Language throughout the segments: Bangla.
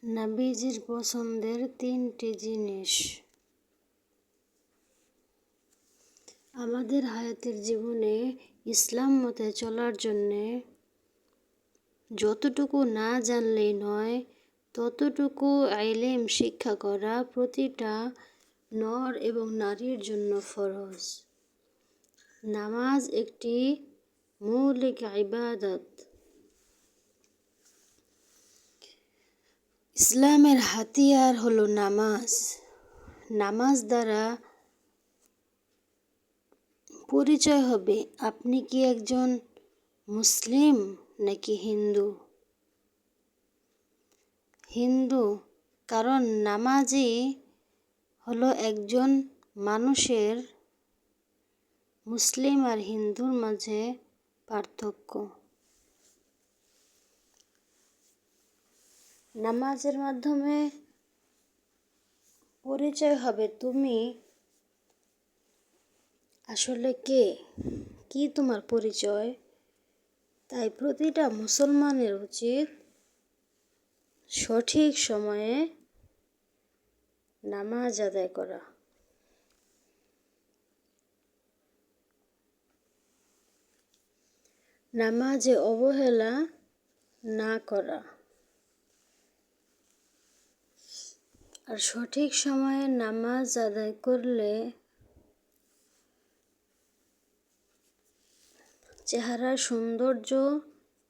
নবীজির পছন্দের 3টি জিনিস। আমাদের হায়াতের জীবনে ইসলাম মতে চলার জন্যে যতটুকু না জানলেই নয়, ততটুকু ইলম শিক্ষা করা প্রতিটা নর এবং নারীর জন্য ফরজ। নামাজ একটি মৌলিক ইবাদত। ইসলামের হাতিয়ার হলো নামাজ। নামাজ দ্বারা পরিচয় হবে আপনি কি একজন মুসলিম নাকি হিন্দু। কারণ নামাজই হলো একজন মানুষের মুসলিম আর হিন্দুর মাঝে পার্থক্য। নামাজের মাধ্যমে পরিচয় হবে তুমি আসলে কে, কি তোমার পরিচয়। তাই প্রতিটা মুসলমানের উচিত সঠিক সময়ে নামাজ আদায় করা। নামাজে অবহেলা না করা। আর সঠিক সময়ে নামাজ আদায় করলে চেহারার সৌন্দর্য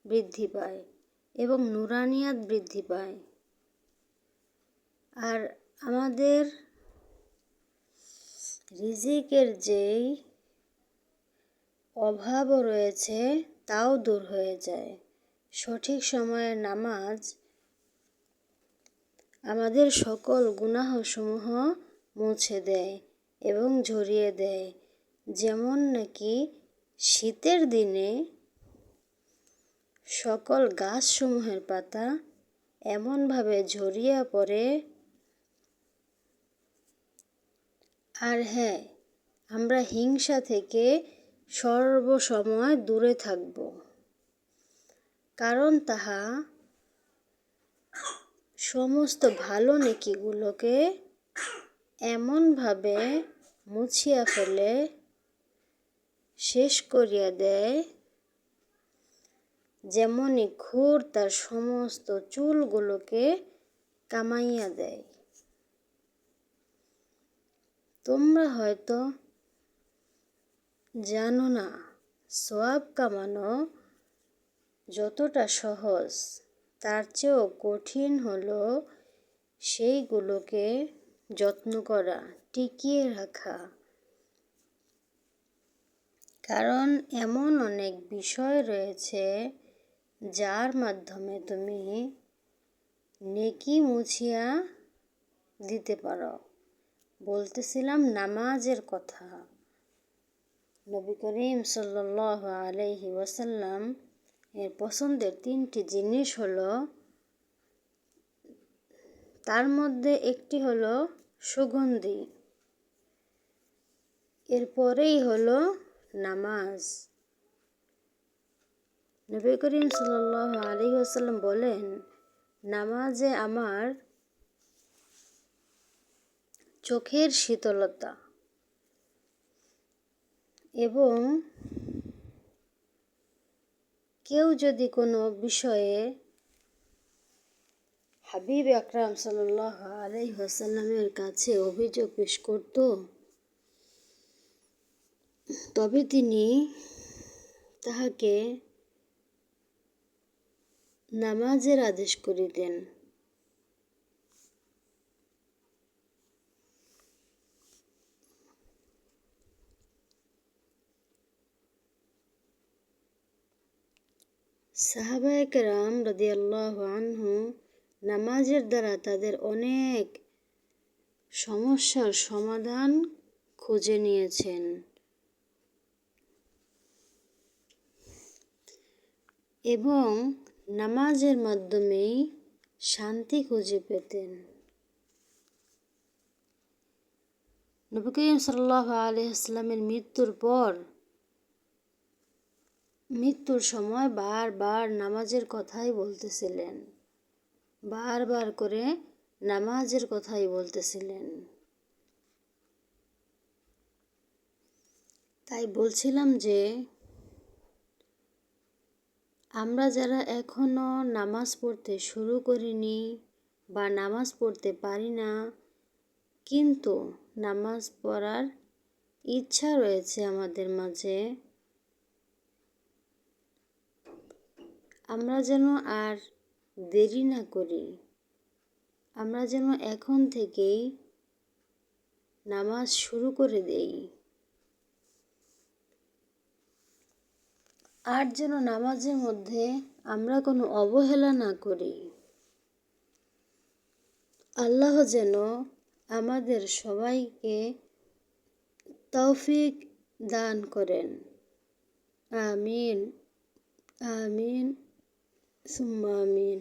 বৃদ্ধি পায় এবং নুরানিয়াত বৃদ্ধি পায়। আর আমাদের রিজিকের যেই অভাবও রয়েছে তাও দূর হয়ে যায়। সঠিক সময়ে নামাজ আমাদের সকল গুনাহসমূহ মুছে দেয় এবং ঝরিয়ে দেয়। যেমন নাকি শীতের দিনে সকল গাছসমূহের পাতা এমনভাবে ঝরিয়ে পড়ে। আর হ্যাঁ, আমরা হিংসা থেকে সর্বসময় দূরে থাকব, কারণ তাহা সমস্ত ভালো নেকিগুলোকে এমনভাবে মুছিয়া ফেলে, শেষ করিয়া দেয়, যেমনি ঘুর তার সমস্ত চুলগুলোকে কামাইয়া দেয়। তোমরা হয়তো জানো না, সওয়াব কামানো যতটা সহজ তার চেয়েও কঠিন হলো সেইগুলোকে যত্ন করা, টিকিয়ে রাখা। কারণ এমন অনেক বিষয় রয়েছে যার মাধ্যমে তুমি নেকি মুছিয়া দিতে পারো। বলতেছিলাম নামাজের কথা। নবী করিম সাল্লাল্লাহু আলাইহি ওয়াসাল্লাম এর পছন্দের 3টি জিনিস হলো, তার মধ্যে একটি হলো সুগন্ধি, এরপরেই হলো নামাজ। নবী করিম সাল্লাল্লাহু আলাইহি ওয়াসাল্লাম বলেন, নামাজে আমার চোখের শীতলতা এবং কেউ যদি কোনো বিষয়ে হাবিব আকরাম সাল্লাল্লাহু আলাইহি ওয়াসাল্লামের কাছে অভিযোগ পেশ করত, তবে তিনি তাহাকে নামাজের আদেশ করিতেন। সাহাবায়ে কেরাম রাদিয়াল্লাহু আনহু নামাজের দ্বারা তাদের অনেক সমস্যার সমাধান খুঁজে নিয়েছেন এবং নামাজের মাধ্যমেই শান্তি খুঁজে পেতেন। নবী করিম সাল্লাল্লাহু আলাইহি ওয়াসাল্লামের মৃত্যুর সময় বারবার নামাজের কথাই বলতেছিলেন। বারবার করে নামাজের কথাই বলতেছিলেন। তাই বলছিলাম যে আমরা যারা এখনও নামাজ পড়তে শুরু করিনি বা নামাজ পড়তে পারি না, কিন্তু নামাজ পড়ার ইচ্ছা রয়েছে আমাদের মাঝে, আমরা যেন আর দেরি না করি। আমরা যেন এখন থেকেই নামাজ শুরু করে দেই। আর যেন নামাজের মধ্যে আমরা কোনো অবহেলা না করি। আল্লাহ যেন আমাদের সবাইকে তৌফিক দান করেন। আমিন, আমিন, সুম্মা আমিন।